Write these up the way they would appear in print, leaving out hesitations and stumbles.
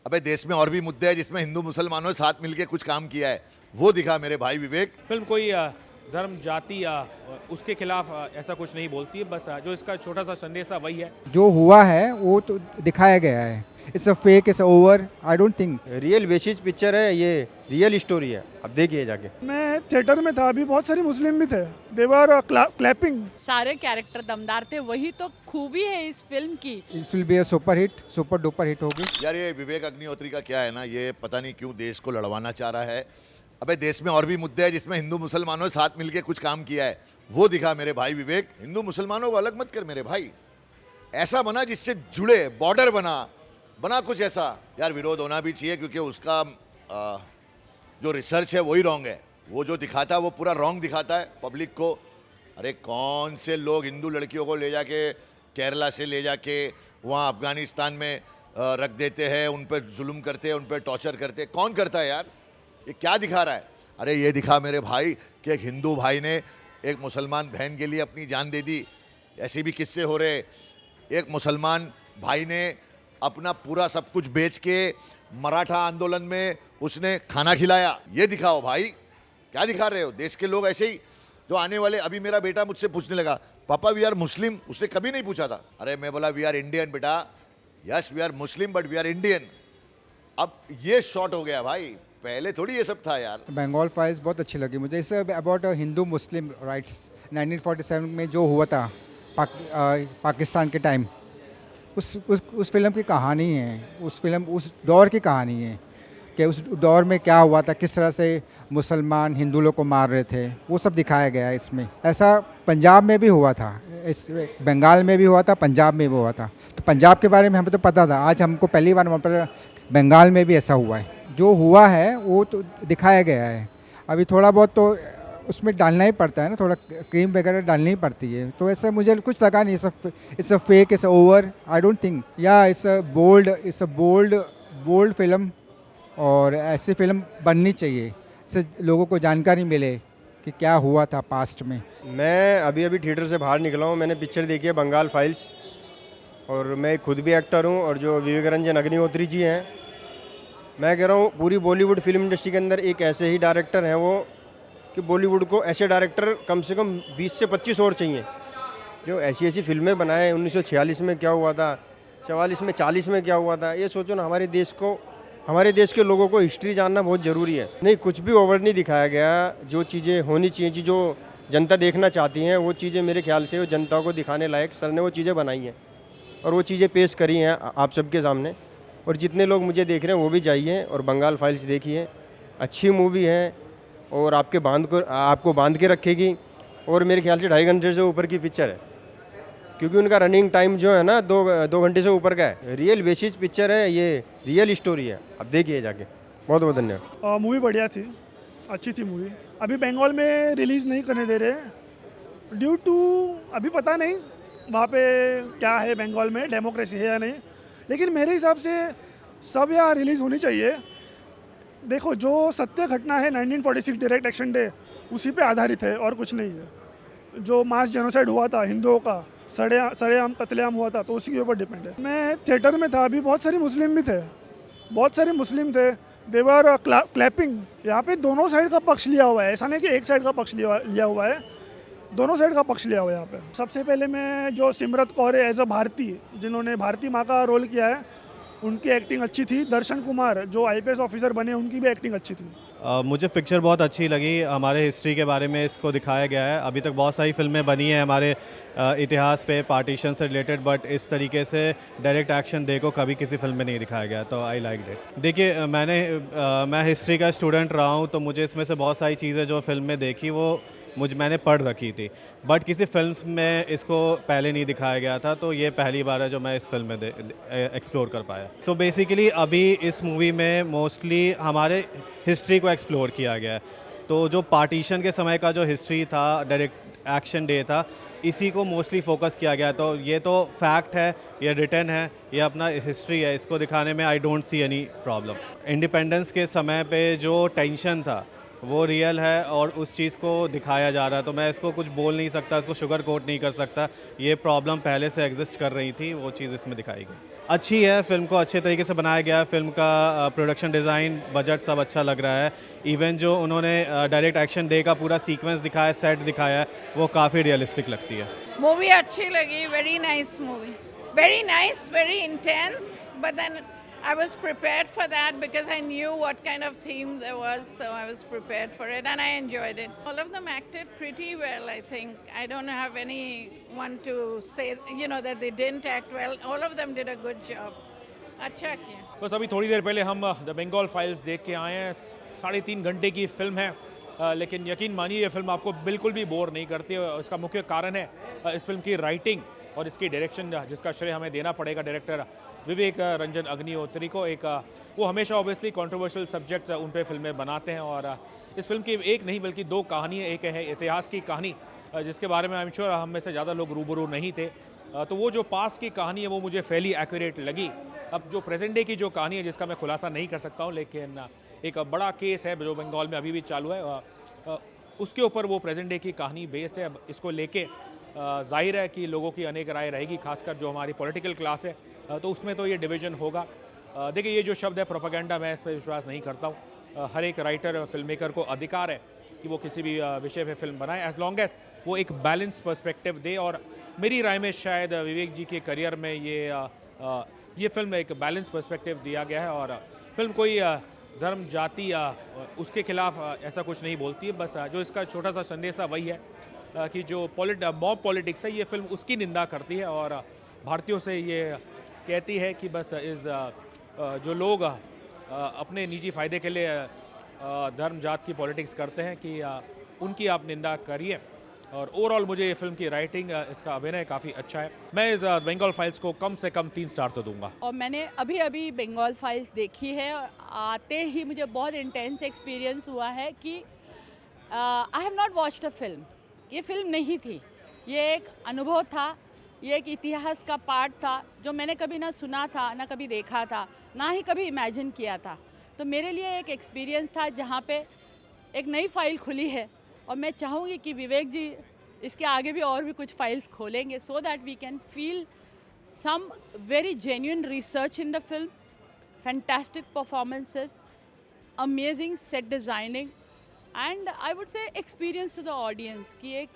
अबे देश में और भी मुद्दे हैं जिसमें हिंदू मुसलमानों ने साथ मिलके कुछ काम किया है, वो दिखा मेरे भाई विवेक। फिल्म कोई धर्म जाति या उसके खिलाफ ऐसा कुछ नहीं बोलती है, बस जो इसका छोटा सा संदेश है वही है। जो हुआ है वो तो दिखाया गया है। It's a fake, it's over, I don't think. Real basis picture है, ये रियल स्टोरी है। अब देखिए जाके। मैं थिएटर में था, अभी बहुत सारे मुस्लिम भी थे, दे वर क्लैपिंग। सारे कैरेक्टर दमदार थे, वही तो खूबी है इस फिल्म की। It will be a super hit, super duper hit होगी। यार ये विवेक अग्निहोत्री का क्या है ना, ये पता नहीं क्यों देश को लड़वाना चाह रहा है। अबे देश में और भी मुद्दे हैं जिसमें हिंदू मुसलमानों ने साथ मिलके कुछ काम किया है, वो दिखा मेरे भाई विवेक। हिंदू मुसलमानों को अलग मत कर मेरे भाई, ऐसा बना जिससे जुड़े, बॉर्डर बना कुछ ऐसा। यार विरोध होना भी चाहिए क्योंकि उसका जो रिसर्च है वही रॉन्ग है। वो जो दिखाता है वो पूरा रॉन्ग दिखाता है पब्लिक को। अरे कौन से लोग हिंदू लड़कियों को ले जाके केरला से ले जाके वहाँ अफगानिस्तान में रख देते हैं, उन पर जुल्म करते हैं, उन पर टॉर्चर करते हैं। कौन करता है यार? ये क्या दिखा रहा है? अरे ये दिखा मेरे भाई कि एक हिंदू भाई ने एक मुसलमान बहन के लिए अपनी जान दे दी। ऐसे भी किस्से हो रहे। एक मुसलमान भाई ने अपना पूरा सब कुछ बेच के मराठा आंदोलन में उसने खाना खिलाया। ये दिखाओ भाई, क्या दिखा रहे हो? देश के लोग ऐसे ही जो आने वाले, अभी मेरा बेटा मुझसे पूछने लगा, पापा वी आर मुस्लिम। उसने कभी नहीं पूछा था। अरे मैं बोला वी आर इंडियन बेटा। Yes we are Muslim but we are Indian. अब ये शॉर्ट हो गया भाई, पहले थोड़ी ये सब था यार। बंगाल फाइल्स बहुत अच्छी लगी मुझे। इस अबाउट हिंदू मुस्लिम राइट्स 1947 में जो हुआ था पाकिस्तान के टाइम, उस फिल्म की कहानी है। उस दौर की कहानी है कि उस दौर में क्या हुआ था, किस तरह से मुसलमान हिंदू लोग को मार रहे थे, वो सब दिखाया गया है इसमें। ऐसा पंजाब में भी हुआ था, इस बंगाल में भी हुआ था, पंजाब में भी हुआ था। तो पंजाब के बारे में हमें तो पता था, आज हमको पहली बार वहाँ पर बंगाल में भी ऐसा हुआ है। जो हुआ है वो तो दिखाया गया है। अभी थोड़ा बहुत तो उसमें डालना ही पड़ता है ना, थोड़ा क्रीम वगैरह डालनी ही पड़ती है। तो ऐसा मुझे कुछ लगा नहीं। It's a fake, it's over, I don't think. या इट्स अ बोल्ड फिल्म, और ऐसी फिल्म बननी चाहिए, इससे लोगों को जानकारी मिले कि क्या हुआ था पास्ट में। मैं अभी थिएटर से बाहर निकला हूँ। मैंने पिक्चर देखी है बंगाल फाइल्स, और मैं खुद भी एक्टर हूँ। और जो विवेक रंजन अग्निहोत्री जी हैं, मैं कह रहा हूँ पूरी बॉलीवुड फिल्म इंडस्ट्री के अंदर एक ऐसे ही डायरेक्टर हैं वो, कि बॉलीवुड को ऐसे डायरेक्टर कम से कम 20 से 25 और चाहिए, जो ऐसी ऐसी फिल्में बनाए। 1946 में क्या हुआ था, 44 में, 40 में क्या हुआ था, ये सोचो ना। हमारे देश के लोगों को हिस्ट्री जानना बहुत ज़रूरी है। नहीं, कुछ भी ओवर नहीं दिखाया गया। जो चीज़ें होनी चाहिए, जो जनता देखना चाहती हैं, वो चीज़ें मेरे ख्याल से वो जनता को दिखाने लायक सर ने वो चीज़ें बनाई हैं, और वो चीज़ें पेश करी हैं आप सबके सामने। और जितने लोग मुझे देख रहे हैं वो भी जाइए और बंगाल फाइल्स देखिए। अच्छी मूवी है और आपको बांध के रखेगी। और मेरे ख्याल से 2.5 घंटे से ऊपर की पिक्चर है, क्योंकि उनका रनिंग टाइम जो है ना 2 घंटे से ऊपर का है। रियल बेसिस पिक्चर है, ये रियल स्टोरी है। अब देखिए जाके। बहुत बहुत धन्यवाद। मूवी बढ़िया थी, अच्छी थी मूवी। अभी बंगाल में रिलीज़ नहीं करने दे रहे ड्यू टू, अभी पता नहीं वहाँ पे क्या है बंगाल में, डेमोक्रेसी है या नहीं। लेकिन मेरे हिसाब से सब यहाँ रिलीज़ होनी चाहिए। देखो, जो सत्य घटना है 1946 डायरेक्ट एक्शन डे, उसी पे आधारित है और कुछ नहीं है। जो मास जेनोसाइड हुआ था हिंदुओं का, सरेआम कत्लेआम हुआ था, तो उसी के ऊपर डिपेंड है। मैं थिएटर में था, अभी बहुत सारे मुस्लिम भी थे, दे वर क्लैपिंग। यहाँ पे दोनों साइड का पक्ष लिया हुआ है, ऐसा नहीं कि एक साइड का पक्ष लिया हुआ है, दोनों साइड का पक्ष लिया हुआ है यहाँ पे। सबसे पहले मैं जो सिमरत कौर है एज अ भारती, जिन्होंने भारती माँ का रोल किया है, उनकी एक्टिंग अच्छी थी। दर्शन कुमार जो IPS ऑफिसर बने, उनकी भी एक्टिंग अच्छी थी। मुझे पिक्चर बहुत अच्छी लगी। हमारे हिस्ट्री के बारे में इसको दिखाया गया है। अभी तक बहुत सारी फिल्में बनी हैं हमारे इतिहास पे, पार्टीशन से रिलेटेड, बट इस तरीके से डायरेक्ट एक्शन देखो कभी किसी फिल्म में नहीं दिखाया गया, तो आई लाइक इट। देखिए, मैं हिस्ट्री का स्टूडेंट रहा हूँ, तो मुझे इसमें से बहुत सारी चीज़ें जो फिल्म में देखी वो मैंने पढ़ रखी थी, बट किसी फिल्म्स में इसको पहले नहीं दिखाया गया था। तो ये पहली बार है जो मैं इस फिल्म में एक्सप्लोर कर पाया। सो बेसिकली अभी इस मूवी में मोस्टली हमारे हिस्ट्री को एक्सप्लोर किया गया है। तो जो पार्टीशन के समय का जो हिस्ट्री था, डायरेक्ट एक्शन डे था, इसी को मोस्टली फोकस किया गया। तो ये तो फैक्ट है, ये रिटर्न है, ये अपना हिस्ट्री है, इसको दिखाने में I don't see any problem. Independence के समय पे जो टेंशन था वो रियल है और उस चीज़ को दिखाया जा रहा है। तो मैं इसको कुछ बोल नहीं सकता, इसको शुगर कोट नहीं कर सकता। ये प्रॉब्लम पहले से एग्जिस्ट कर रही थी, वो चीज़ इसमें दिखाई गई। अच्छी है, फिल्म को अच्छे तरीके से बनाया गया है, फिल्म का प्रोडक्शन डिज़ाइन, बजट सब अच्छा लग रहा है। इवन जो उन्होंने डायरेक्ट एक्शन डे का पूरा सीक्वेंस दिखाया, सेट दिखाया है, वो काफ़ी रियलिस्टिक लगती है। मूवी अच्छी लगी, very nice movie, very nice, very intense, but then I was prepared for that because I knew what kind of theme there was, so I was prepared for it and I enjoyed it. All of them acted pretty well, I think. I don't have anyone to say, that they didn't act well. All of them did a good job. अच्छा किया। बस अभी थोड़ी देर पहले हम the Bengal files देख के आए हैं। 3.5 घंटे की फिल्म है, लेकिन यकीन मानिए ये फिल्म आपको बिल्कुल भी बोर नहीं करती है। इसका मुख्य कारण है इस फिल्म की राइटिंग और इसकी डायरेक्शन, जिसका श्रेय हमें देना पड़ेगा डायरेक्टर विवेक रंजन अग्निहोत्री को। वो हमेशा ऑब्वियसली कंट्रोवर्शियल सब्जेक्ट्स उन पे फिल्में बनाते हैं और इस फिल्म की एक नहीं बल्कि 2 कहानी है। एक है इतिहास की कहानी, जिसके बारे में आई एम श्योर हम में से ज़्यादा लोग रूबरू नहीं थे, तो वो जो पास्ट की कहानी है वो मुझे फैली एक्यूरेट लगी। अब जो प्रेजेंट डे की जो कहानी है, जिसका मैं खुलासा नहीं कर सकता हूँ, लेकिन एक बड़ा केस है जो बंगाल में अभी भी चालू है, उसके ऊपर वो प्रेजेंट डे की कहानी बेस्ड है। अब इसको लेके जाहिर है कि लोगों की अनेक राय रहेगी, खासकर जो हमारी पॉलिटिकल क्लास है, तो उसमें तो ये डिवीज़न होगा। देखिए, ये जो शब्द है प्रोपेगेंडा, मैं इस पर विश्वास नहीं करता हूँ। हर एक राइटर फिल्म मेकर को अधिकार है कि वो किसी भी विषय पे फिल्म बनाए, एज लॉन्ग एज वो एक बैलेंस पर्सपेक्टिव दे। और मेरी राय में शायद विवेक जी के करियर में ये फिल्म एक बैलेंस पर्सपेक्टिव दिया गया है। और फिल्म कोई धर्म, जाति या उसके खिलाफ ऐसा कुछ नहीं बोलती है। बस जो इसका छोटा सा संदेश है वही है कि जो मॉब पॉलिटिक्स है, ये फिल्म उसकी निंदा करती है और भारतीयों से ये कहती है कि बस जो लोग अपने निजी फ़ायदे के लिए धर्म जात की पॉलिटिक्स करते हैं कि उनकी आप निंदा करिए। और ओवरऑल मुझे ये फिल्म की राइटिंग, इसका अभिनय काफ़ी अच्छा है। मैं इस बंगाल फाइल्स को कम से कम 3 स्टार तो दूंगा। और मैंने अभी बंगाल फाइल्स देखी है और आते ही मुझे बहुत इंटेंस एक्सपीरियंस हुआ है कि I have not watched a film. ये फिल्म नहीं थी, ये एक अनुभव था, ये एक इतिहास का पार्ट था जो मैंने कभी ना सुना था, ना कभी देखा था, ना ही कभी इमेजिन किया था। तो मेरे लिए एक एक्सपीरियंस था जहाँ पे एक नई फाइल खुली है और मैं चाहूँगी कि विवेक जी इसके आगे भी और भी कुछ फाइल्स खोलेंगे, so that we can feel some very genuine research in the film, fantastic performances, amazing set designing and I would say experience to the audience कि एक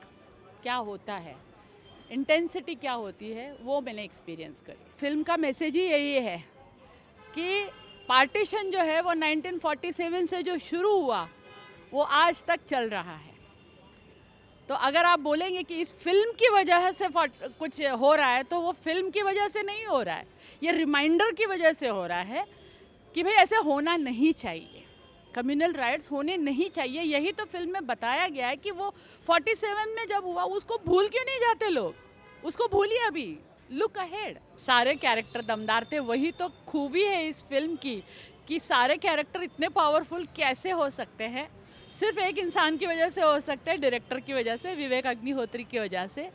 क्या होता है, इंटेंसिटी क्या होती है, वो मैंने एक्सपीरियंस करी। फिल्म का मैसेज ही यही है कि पार्टीशन जो है वो 1947 से जो शुरू हुआ वो आज तक चल रहा है। तो अगर आप बोलेंगे कि इस फिल्म की वजह से कुछ हो रहा है, तो वो फिल्म की वजह से नहीं हो रहा है, ये रिमाइंडर की वजह से हो रहा है कि भाई ऐसे होना नहीं चाहिए, कम्युनल राइट्स होने नहीं चाहिए। यही तो फिल्म में बताया गया है कि वो 47 में जब हुआ उसको भूल क्यों नहीं जाते लोग, उसको भूलिए अभी, लुक अहेड। सारे कैरेक्टर दमदार थे, वही तो खूबी है इस फिल्म की कि सारे कैरेक्टर इतने पावरफुल कैसे हो सकते हैं। सिर्फ एक इंसान की वजह से हो सकते हैं, डायरेक्टर की वजह से, विवेक अग्निहोत्री की वजह से,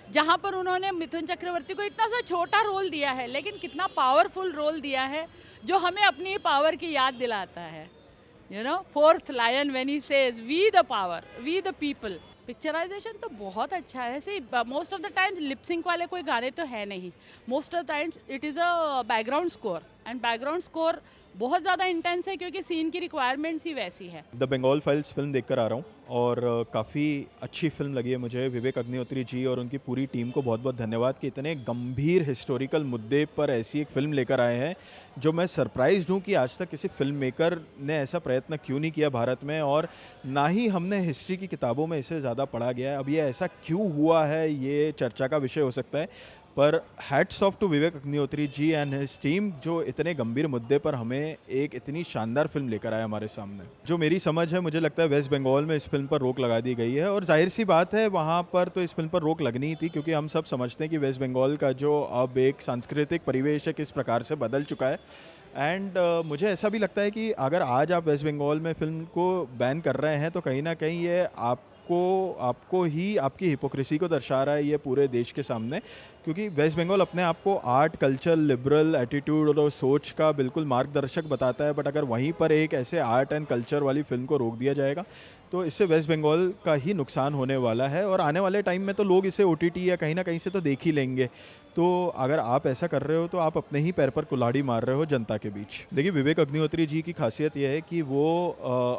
जहाँ पर उन्होंने मिथुन चक्रवर्ती को इतना सा छोटा रोल दिया है लेकिन कितना पावरफुल रोल दिया है जो हमें अपनी पावर की याद दिलाता है। Fourth lion when he says we the power, we the people. Picturization तो बहुत अच्छा है। See most of the times lip sync वाले कोई गाने तो है नहीं, most of the times it is a background score and background score बहुत ज़्यादा इंटेंस है क्योंकि सीन की रिक्वायरमेंट्स ही वैसी है। द बंगाल फाइल्स फिल्म देखकर आ रहा हूँ और काफ़ी अच्छी फिल्म लगी है मुझे। विवेक अग्निहोत्री जी और उनकी पूरी टीम को बहुत बहुत धन्यवाद कि इतने गंभीर हिस्टोरिकल मुद्दे पर ऐसी एक फ़िल्म लेकर आए हैं जो मैं सरप्राइज्ड हूँ कि आज तक किसी फिल्म मेकर ने ऐसा प्रयत्न क्यों नहीं किया भारत में, और ना ही हमने हिस्ट्री की किताबों में इसे ज़्यादा पढ़ा गया है। अब ये ऐसा क्यों हुआ है ये चर्चा का विषय हो सकता है, पर hats off to Vivek Agnihotri ji and his team जो इतने गंभीर मुद्दे पर हमें एक इतनी शानदार फिल्म लेकर आए हमारे सामने। जो मेरी समझ है, मुझे लगता है वेस्ट बंगाल में इस फिल्म पर रोक लगा दी गई है और जाहिर सी बात है वहाँ पर तो इस फिल्म पर रोक लगनी ही थी क्योंकि हम सब समझते हैं कि वेस्ट बंगाल का जो अब एक सांस्कृतिक परिवेश है किस प्रकार से बदल चुका है। एंड मुझे ऐसा भी लगता है कि अगर आज आप वेस्ट बंगाल में फिल्म को बैन कर रहे हैं तो कहीं ना कहीं ये आपको ही आपकी हिपोक्रेसी को दर्शा रहा है ये पूरे देश के सामने, क्योंकि वेस्ट बंगाल अपने आप को आर्ट, कल्चर, लिबरल एटीट्यूड और सोच का बिल्कुल मार्गदर्शक बताता है, बट अगर वहीं पर एक ऐसे आर्ट एंड कल्चर वाली फिल्म को रोक दिया जाएगा तो इससे वेस्ट बंगाल का ही नुकसान होने वाला है और आने वाले टाइम में तो लोग इसे OTT या कहीं ना कहीं से तो देख ही लेंगे। तो अगर आप ऐसा कर रहे हो तो आप अपने ही पैर पर कुल्हाड़ी मार रहे हो जनता के बीच। देखिए, विवेक अग्निहोत्री जी की खासियत यह है कि वो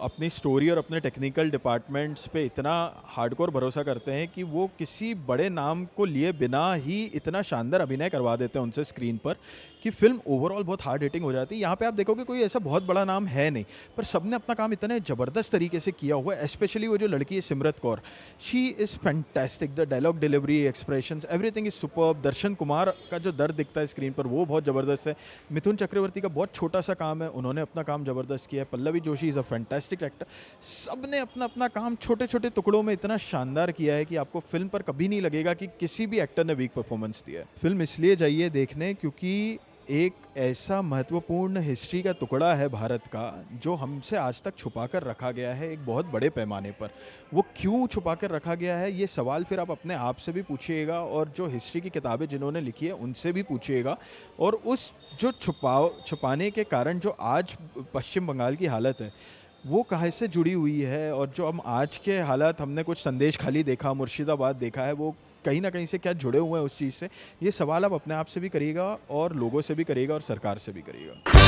अपनी स्टोरी और अपने टेक्निकल डिपार्टमेंट्स पे इतना हार्डकोर भरोसा करते हैं कि वो किसी बड़े नाम को लिए बिना ही इतना शानदार अभिनय करवा देते हैं उनसे स्क्रीन पर कि फिल्म ओवरऑल बहुत हार्ड हिटिंग हो जाती है। यहाँ पे आप देखोगे कोई ऐसा बहुत बड़ा नाम है नहीं, पर सबने अपना काम इतने ज़बरदस्त तरीके से किया हुआ है। स्पेशली वो जो लड़की है Simrat Kaur, she is fantastic. The dialogue delivery, expressions, everything is superb. Darshan Kumar का जो दर्द दिखता है स्क्रीन पर वो बहुत ज़बरदस्त है। मिथुन चक्रवर्ती का बहुत छोटा सा काम है, उन्होंने अपना काम ज़बरदस्त किया है। Pallavi Joshi is a fantastic actor. सब ने अपना अपना काम छोटे छोटे टुकड़ों में इतना शानदार किया है कि आपको फिल्म पर कभी नहीं लगेगा कि किसी भी एक्टर ने वीक परफॉर्मेंस दिया है। फिल्म इसलिए जाइए देखने क्योंकि एक ऐसा महत्वपूर्ण हिस्ट्री का टुकड़ा है भारत का जो हमसे आज तक छुपा कर रखा गया है एक बहुत बड़े पैमाने पर। वो क्यों छुपा कर रखा गया है ये सवाल फिर आप अपने आप से भी पूछिएगा और जो हिस्ट्री की किताबें जिन्होंने लिखी है उनसे भी पूछिएगा। और उस जो छुपाने के कारण जो आज पश्चिम बंगाल की हालत है वो कहाँ से जुड़ी हुई है, और जो हम आज के हालात हमने कुछ संदेश खाली देखा, मुर्शिदाबाद देखा है, वो कहीं ना कहीं से क्या जुड़े हुए हैं उस चीज़ से, ये सवाल आप अपने आप से भी करिएगा और लोगों से भी करिएगा और सरकार से भी करिएगा।